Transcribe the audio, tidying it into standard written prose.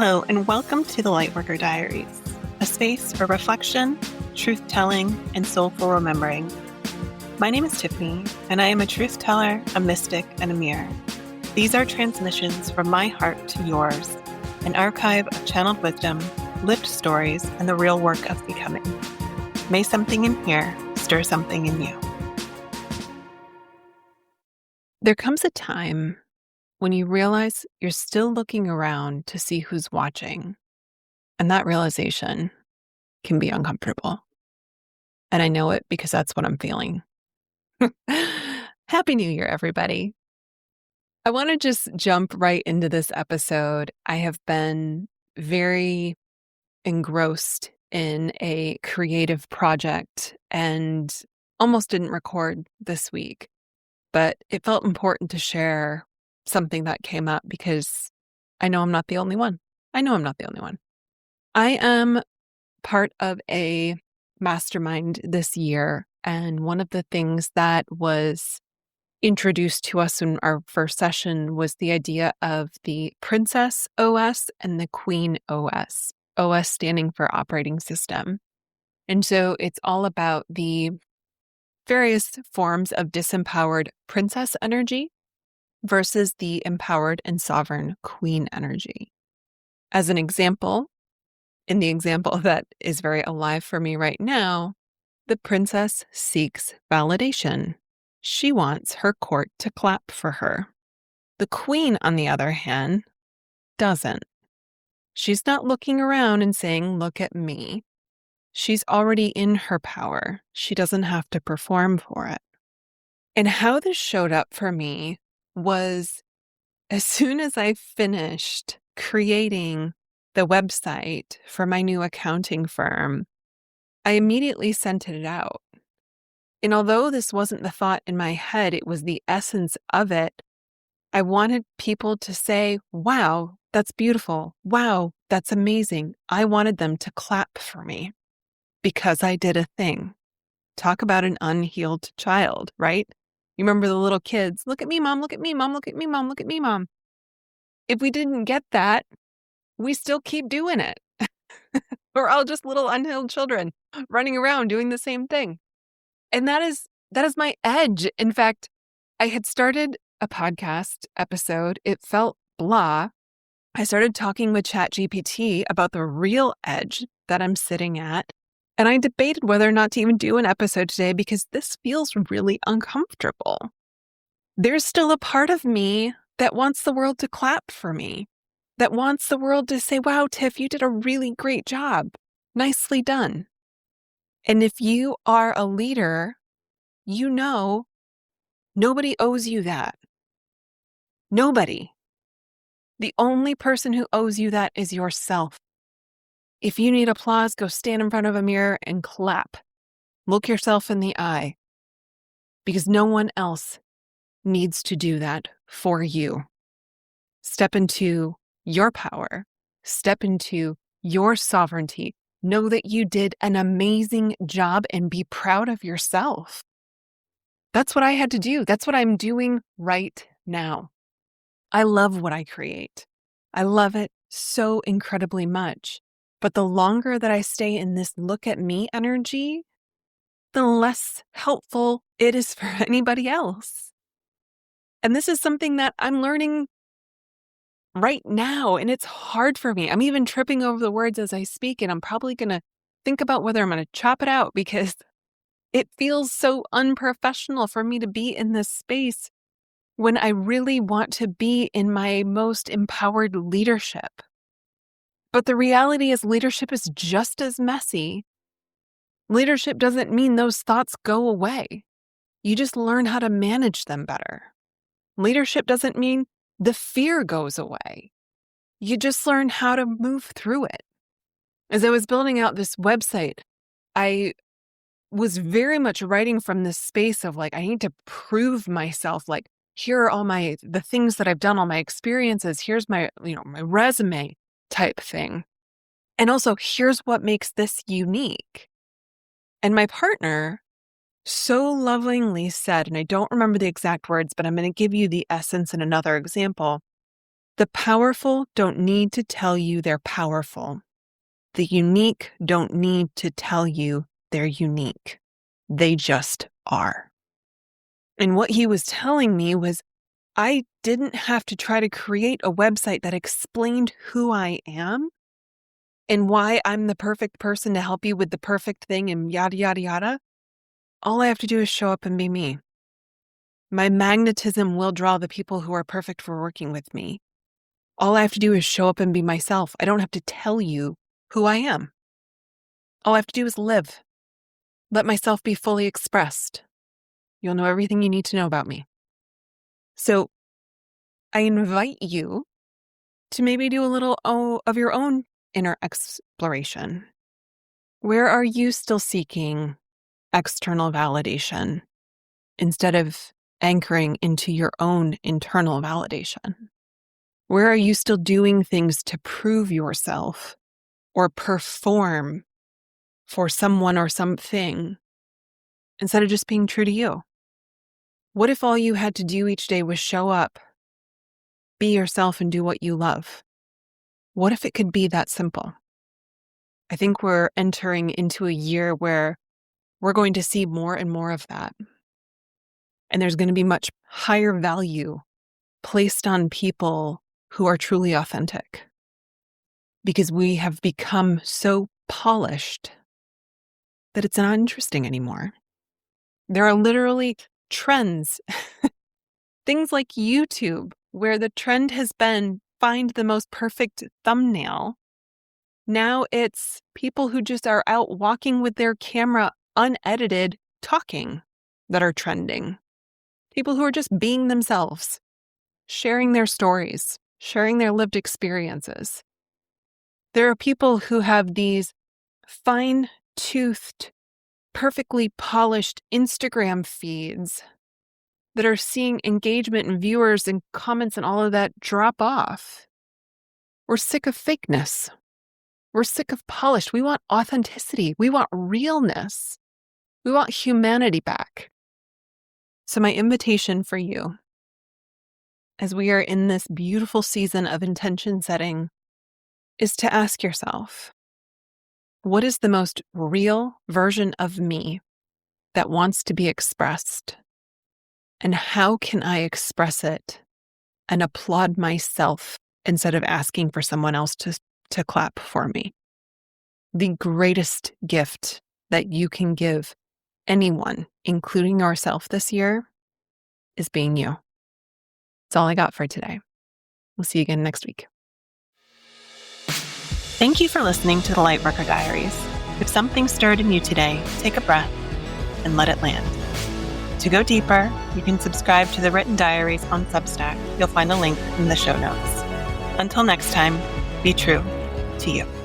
Hello, and welcome to the Lightworker Diaries, a space for reflection, truth-telling, and soulful remembering. My name is Tiffany, and I am a truth teller, a mystic, and a mirror. These are transmissions from my heart to yours, an archive of channeled wisdom, lived stories, and the real work of becoming. May something in here stir something in you. There comes a time when you realize you're still looking around to see who's watching, and that realization can be uncomfortable. And I know it because that's what I'm feeling. Happy New Year, everybody. I want to just jump right into this episode. I have been very engrossed in a creative project and almost didn't record this week, but it felt important to share something that came up because I know I'm not the only one. I am part of a mastermind this year, and one of the things that was introduced to us in our first session was the idea of the Princess OS and the Queen OS, OS standing for operating system. And so it's all about the various forms of disempowered princess energy versus the empowered and sovereign queen energy. As an example, in the example that is very alive for me right now, the princess seeks validation. She wants her court to clap for her. The queen, on the other hand, doesn't. She's not looking around and saying, "Look at me." She's already in her power. She doesn't have to perform for it. And how this showed up for me was as soon as I finished creating the website for my new accounting firm, I immediately sent it out. And although this wasn't the thought in my head, it was the essence of it. I wanted people to say, "Wow, that's beautiful. Wow, that's amazing." I wanted them to clap for me because I did a thing. Talk about an unhealed child, right? You remember the little kids, "Look at me, mom, look at me, mom, look at me, mom, look at me, mom." If we didn't get that, we still keep doing it. We're all just little unhealed children running around doing the same thing. And that is my edge. In fact, I had started a podcast episode. It felt blah. I started talking with ChatGPT about the real edge that I'm sitting at. And I debated whether or not to even do an episode today because this feels really uncomfortable. There's still a part of me that wants the world to clap for me, that wants the world to say, "Wow, Tiff, you did a really great job. Nicely done." And if you are a leader, you know nobody owes you that. Nobody. The only person who owes you that is yourself. If you need applause, go stand in front of a mirror and clap. Look yourself in the eye. Because no one else needs to do that for you. Step into your power. Step into your sovereignty. Know that you did an amazing job and be proud of yourself. That's what I had to do. That's what I'm doing right now. I love what I create. I love it so incredibly much. But the longer that I stay in this look at me energy, the less helpful it is for anybody else. And this is something that I'm learning right now, and it's hard for me. I'm even tripping over the words as I speak, and I'm probably going to think about whether I'm going to chop it out because it feels so unprofessional for me to be in this space when I really want to be in my most empowered leadership. But the reality is leadership is just as messy. Leadership doesn't mean those thoughts go away. You just learn how to manage them better. Leadership doesn't mean the fear goes away. You just learn how to move through it. As I was building out this website, I was very much writing from this space of like, I need to prove myself. Like, here are all the things that I've done, all my experiences. Here's my resume type thing. And also, here's what makes this unique. And my partner so lovingly said, and I don't remember the exact words, but I'm going to give you the essence in another example. The powerful don't need to tell you they're powerful. The unique don't need to tell you they're unique. They just are. And what he was telling me was I didn't have to try to create a website that explained who I am and why I'm the perfect person to help you with the perfect thing and yada, yada, yada. All I have to do is show up and be me. My magnetism will draw the people who are perfect for working with me. All I have to do is show up and be myself. I don't have to tell you who I am. All I have to do is live. Let myself be fully expressed. You'll know everything you need to know about me. So I invite you to maybe do a little of your own inner exploration. Where are you still seeking external validation instead of anchoring into your own internal validation? Where are you still doing things to prove yourself or perform for someone or something instead of just being true to you? What if all you had to do each day was show up, be yourself, and do what you love? What if it could be that simple? I think we're entering into a year where we're going to see more and more of that. And there's going to be much higher value placed on people who are truly authentic, because we have become so polished that it's not interesting anymore. There are literally trends, things like YouTube, where the trend has been find the most perfect thumbnail. Now it's people who just are out walking with their camera unedited talking that are trending. People who are just being themselves, sharing their stories, sharing their lived experiences. There are people who have these fine-toothed, perfectly polished Instagram feeds that are seeing engagement and viewers and comments and all of that drop off. We're sick of fakeness. We're sick of polish. We want authenticity. We want realness. We want humanity back. So my invitation for you, as we are in this beautiful season of intention setting, is to ask yourself, what is the most real version of me that wants to be expressed? And how can I express it and applaud myself instead of asking for someone else to clap for me? The greatest gift that you can give anyone, including yourself this year, is being you. That's all I got for today. We'll see you again next week. Thank you for listening to the Lightworker Diaries. If something stirred in you today, take a breath and let it land. To go deeper, you can subscribe to the written diaries on Substack. You'll find a link in the show notes. Until next time, be true to you.